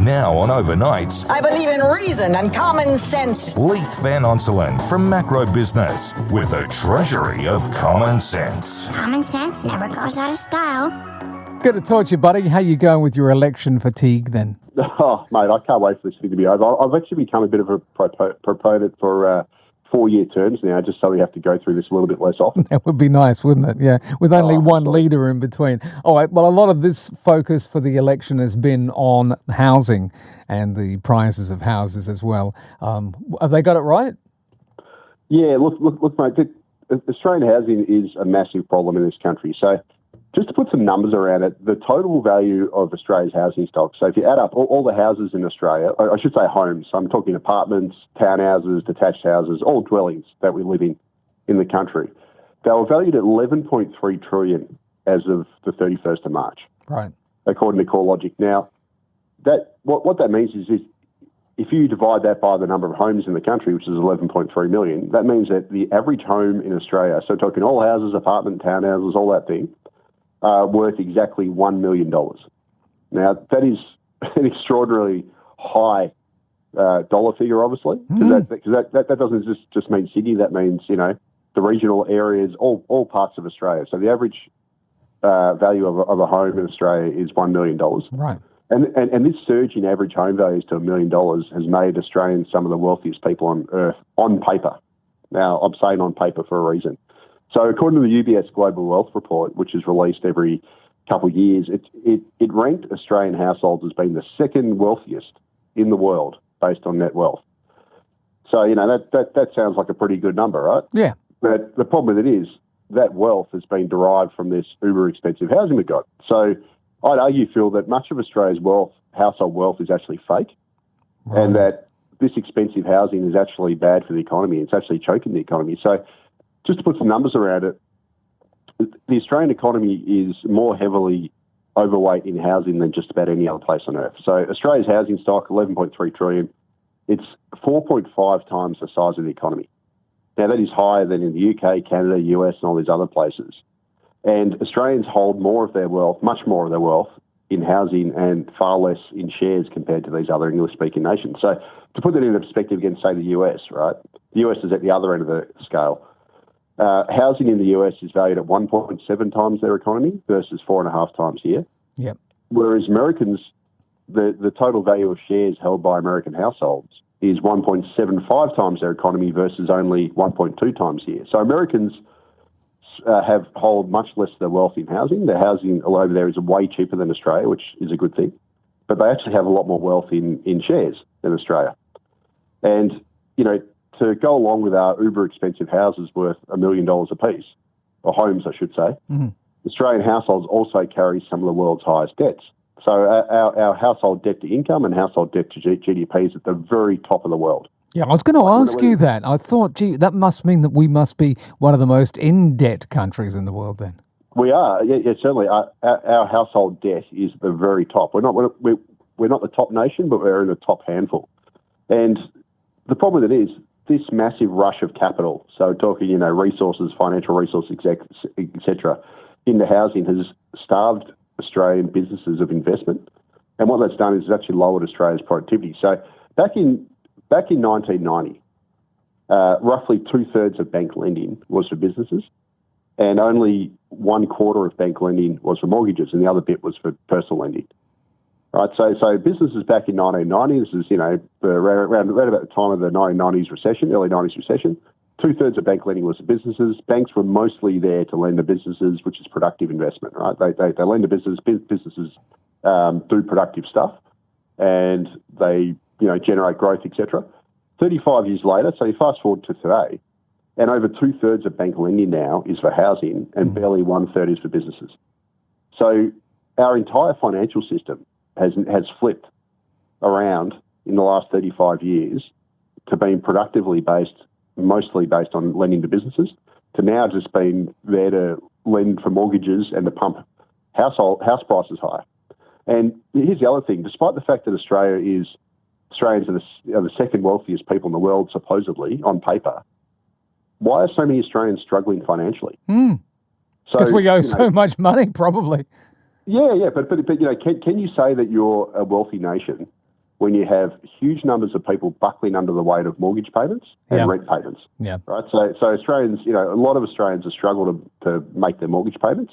Now on Overnights, I believe in reason and common sense. Leith Van Onselen from Macro Business with a treasury of common sense. Common sense never goes out of style. Good to talk to you, buddy. How you going with your election fatigue then? Oh, mate, I can't wait for this thing to be over. I've actually become a bit of a proponent for 4-year terms now, just so we have to go through this a little bit less often. That would be nice, wouldn't it? Yeah, with only one leader in between. All right, well, a lot of this focus for the election has been on housing and the prices of houses as well. Have they got it right? Yeah, look, mate, Australian housing is a massive problem in this country. So just to put some numbers around it, the total value of Australia's housing stock, so if you add up all the houses in Australia, I should say homes, so I'm talking apartments, townhouses, detached houses, all dwellings that we live in the country, they were valued at $11.3 trillion as of the 31st of March, right? According to CoreLogic. Now, what that means is if you divide that by the number of homes in the country, which is 11.3 million, that means that the average home in Australia, so talking all houses, apartment, townhouses, all that thing, worth exactly $1 million. Now, that is an extraordinarily high dollar figure, obviously, because that doesn't just mean Sydney. That means, the regional areas, all parts of Australia. So the average value of a home in Australia is $1 million. Right. And this surge in average home values to $1 million has made Australians some of the wealthiest people on earth on paper. Now, I'm saying on paper for a reason. So according to the UBS Global Wealth Report, which is released every couple of years, it ranked Australian households as being the second wealthiest in the world based on net wealth. So, that sounds like a pretty good number, right? Yeah. But the problem with it is that wealth has been derived from this uber expensive housing we've got. So I'd argue, Phil, that much of Australia's household wealth is actually fake, right, and that this expensive housing is actually bad for the economy. It's actually choking the economy. So just to put some numbers around it, the Australian economy is more heavily overweight in housing than just about any other place on earth. So Australia's housing stock, $11.3 trillion, it's 4.5 times the size of the economy. Now, that is higher than in the UK, Canada, US, and all these other places. And Australians hold more of their wealth, much more of their wealth, in housing and far less in shares compared to these other English-speaking nations. So to put that into perspective against, say, the US, right? The US is at the other end of the scale. Housing in the US is valued at 1.7 times their economy versus 4.5 times here. Yep. Whereas Americans, the total value of shares held by American households is 1.75 times their economy versus only 1.2 times here. So Americans hold much less of their wealth in housing. Their housing over there is way cheaper than Australia, which is a good thing. But they actually have a lot more wealth in shares than Australia. And, to go along with our uber expensive houses worth $1 million apiece, or homes, I should say, Australian households also carry some of the world's highest debts. So our household debt to income and household debt to GDP is at the very top of the world. Yeah, I was going to ask you that. I thought, that must mean that we must be one of the most in-debt countries in the world then. We are, yeah, certainly. Our household debt is the very top. We're not the top nation, but we're in the top handful. And the problem with it is this massive rush of capital, so talking, resources, financial resources, etc., into housing has starved Australian businesses of investment. And what that's done is it's actually lowered Australia's productivity. So back in 1990, roughly 2/3 of bank lending was for businesses, and only 1/4 of bank lending was for mortgages, and the other bit was for personal lending. Right, so businesses back in 1990, this is around about the time of the 1990s recession, early 90s recession. 2/3 of bank lending was for businesses. Banks were mostly there to lend to businesses, which is productive investment. Right, they lend to businesses. Businesses do productive stuff, and they generate growth, etc. 35 years later, so you fast forward to today, and over 2/3 of bank lending now is for housing, and barely 1/3 is for businesses. So our entire financial system has flipped around in the last 35 years to being productively based, mostly based on lending to businesses, to now just being there to lend for mortgages and to pump house prices higher. And here's the other thing: despite the fact that Australians are the second wealthiest people in the world, supposedly on paper, why are so many Australians struggling financially? Because we owe so much money, probably. Yeah, but can you say that you're a wealthy nation when you have huge numbers of people buckling under the weight of mortgage payments and rent payments. Yeah. Right. So Australians, a lot of Australians have struggled to make their mortgage payments.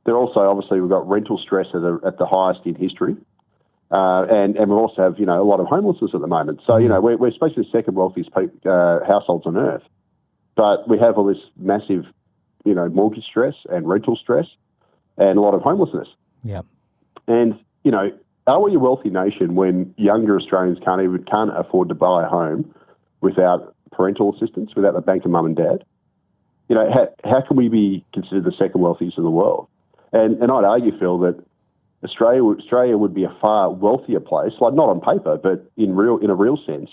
They're also, obviously, we've got rental stress at the highest in history. And we also have, a lot of homelessness at the moment. So, we're supposed to be the second wealthiest households on earth. But we have all this massive, mortgage stress and rental stress and a lot of homelessness. Yeah. And, are we a wealthy nation when younger Australians can't afford to buy a home without parental assistance, without the bank of mum and dad? How can we be considered the second wealthiest in the world? And I'd argue, Phil, that Australia would be a far wealthier place, like not on paper, but in a real sense,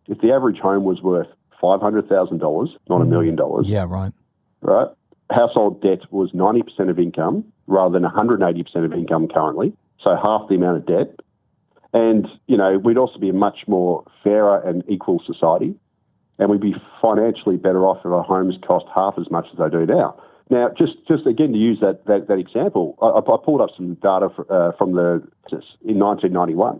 if the average home was worth $500,000, not $1 million. Yeah, right. Right. Household debt was 90% of income rather than 180% of income currently, so half the amount of debt. And, we'd also be a much more fairer and equal society, and we'd be financially better off if our homes cost half as much as they do now. Now, just again to use that example, I pulled up some data from in 1991,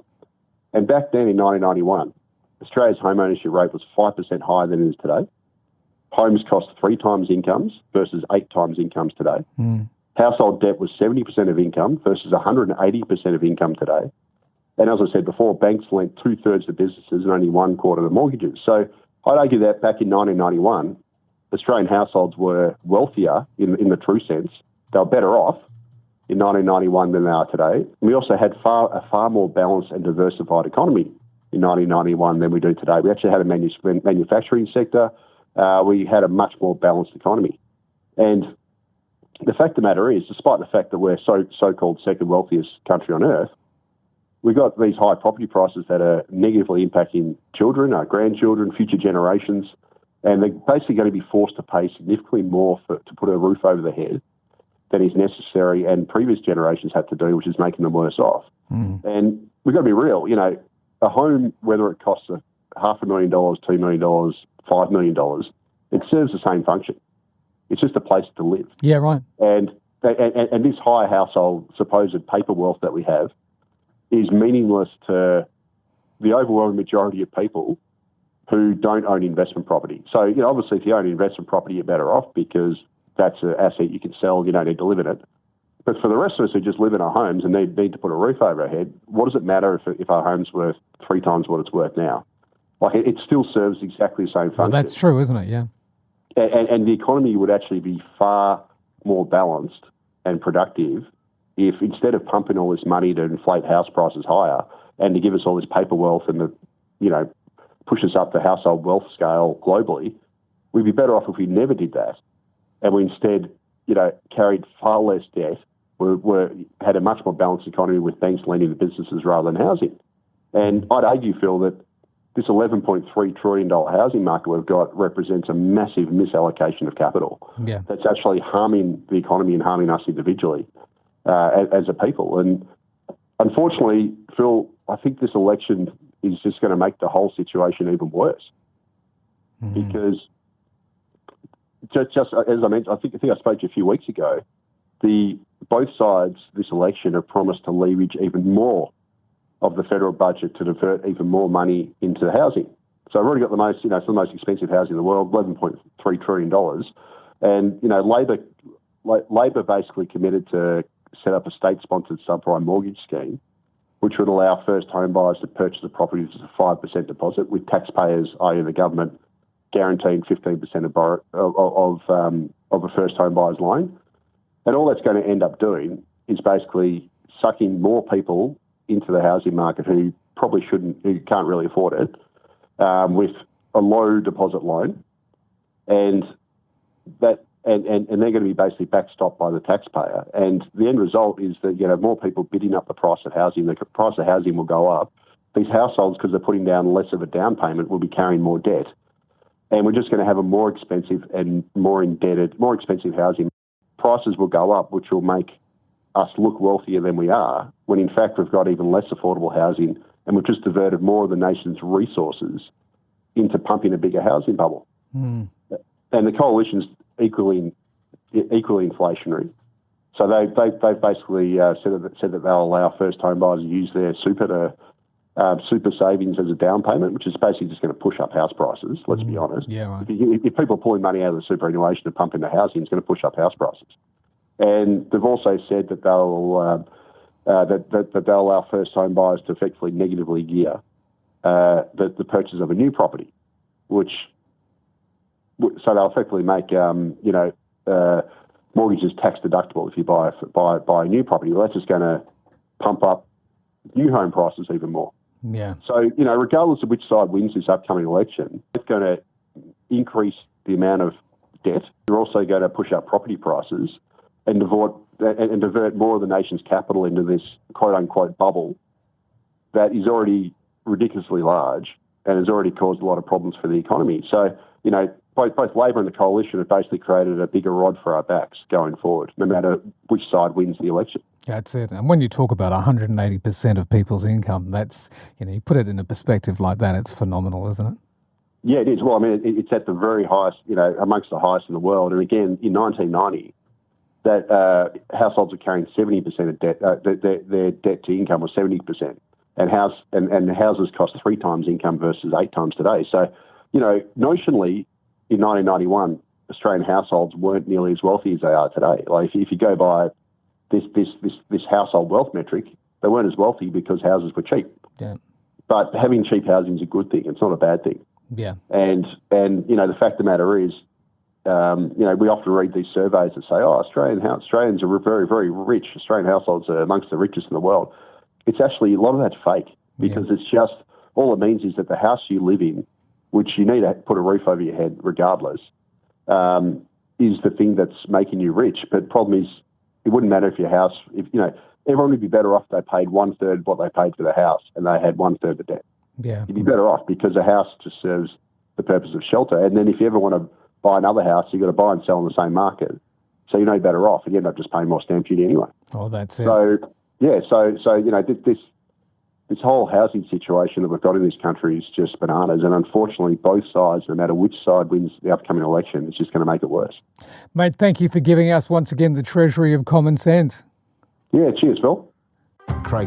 and back then in 1991, Australia's home ownership rate was 5% higher than it is today. Homes cost 3 times incomes versus 8 times incomes today. Household debt was 70% of income versus 180% of income today. And as I said before, banks lent 2/3 to businesses and only 1/4 to mortgages. So I'd argue that back in 1991, Australian households were wealthier in the true sense. They were better off in 1991 than they are today. And we also had a far more balanced and diversified economy in 1991 than we do today. We actually had a manufacturing sector. We had a much more balanced economy. And the fact of the matter is, despite the fact that we're so-called second wealthiest country on earth, we've got these high property prices that are negatively impacting children, our grandchildren, future generations, and they're basically going to be forced to pay significantly more to put a roof over their head than is necessary and previous generations had to do, which is making them worse off. And we've got to be real. A home, whether it costs $500,000, $2 million, $5 million, it serves the same function. It's just a place to live. Yeah, right. And this high household supposed paper wealth that we have is meaningless to the overwhelming majority of people who don't own investment property. So, obviously, if you own investment property, you're better off because that's an asset you can sell. You don't need to live in it. But for the rest of us who just live in our homes and need to put a roof over our head, what does it matter if our home's worth 3 times what it's worth now? Like, it still serves exactly the same function. Well, that's true, isn't it? Yeah. And the economy would actually be far more balanced and productive if instead of pumping all this money to inflate house prices higher and to give us all this paper wealth and push us up the household wealth scale globally, we'd be better off if we never did that. And we instead, carried far less debt, had a much more balanced economy with banks lending to businesses rather than housing. And I'd argue, Phil, that this $11.3 trillion housing market we've got represents a massive misallocation of capital. Yeah. That's actually harming the economy and harming us individually as a people. And unfortunately, Phil, I think this election is just going to make the whole situation even worse. Because just as I mentioned, I think I spoke to you a few weeks ago, both sides this election have promised to leverage even more of the federal budget to divert even more money into housing. So I've already got the most, some of the most expensive housing in the world, $11.3 trillion. And Labor basically committed to set up a state-sponsored subprime mortgage scheme, which would allow first home buyers to purchase a property with a 5% deposit, with taxpayers, i.e. the government, guaranteeing 15% of a first home buyer's loan. And all that's going to end up doing is basically sucking more people into the housing market who can't really afford it, with a low deposit loan, and they're going to be basically backstopped by the taxpayer. And the end result is that more people bidding up the price of housing. The price of housing will go up. These households, because they're putting down less of a down payment, will be carrying more debt, and we're just going to have a more expensive and more expensive housing. Prices will go up, which will make us look wealthier than we are, when in fact we've got even less affordable housing, and we've just diverted more of the nation's resources into pumping a bigger housing bubble. And the coalition's equally inflationary. So they've basically said that they'll allow first home buyers to use their super super savings as a down payment, which is basically just going to push up house prices, let's be honest. Yeah, right. If people are pulling money out of the superannuation to pump into housing, it's going to push up house prices. And they've also said that they'll allow first home buyers to effectively negatively gear the purchase of a new property, so they'll effectively make mortgages tax deductible if you buy a new property. Well, that's just going to pump up new home prices even more. Yeah. So, regardless of which side wins this upcoming election, it's going to increase the amount of debt. You're also going to push up property prices and divert more of the nation's capital into this quote-unquote bubble that is already ridiculously large and has already caused a lot of problems for the economy. So, both Labor and the Coalition have basically created a bigger rod for our backs going forward, no matter which side wins the election. That's it. And when you talk about 180% of people's income, that's, you put it in a perspective like that, it's phenomenal, isn't it? Yeah, it is. Well, I mean, it's at the very highest, amongst the highest in the world. And again, in 1990, that households are carrying 70% of debt. Their debt to income was 70%, and houses cost 3 times income versus 8 times today. So, notionally, in 1991, Australian households weren't nearly as wealthy as they are today. Like if you go by this household wealth metric, they weren't as wealthy because houses were cheap. Yeah. But having cheap housing is a good thing. It's not a bad thing. Yeah. And the fact of the matter is, we often read these surveys that say, Australians are very, very rich. Australian households are amongst the richest in the world. It's actually, a lot of that's fake because it's just, all it means is that the house you live in, which you need to put a roof over your head regardless, is the thing that's making you rich. But the problem is, it wouldn't matter if your house, everyone would be better off if they paid 1/3 what they paid for the house and they had 1/3 the debt. Yeah. You'd be better off because a house just serves the purpose of shelter. And then if you ever want to buy another house, you've got to buy and sell in the same market. So you're no better off and you end up just paying more stamp duty anyway. Oh, that's it. So, this whole housing situation that we've got in this country is just bananas. And unfortunately, both sides, no matter which side wins the upcoming election, it's just going to make it worse. Mate, thank you for giving us once again the treasury of common sense. Yeah, cheers, Phil. Craig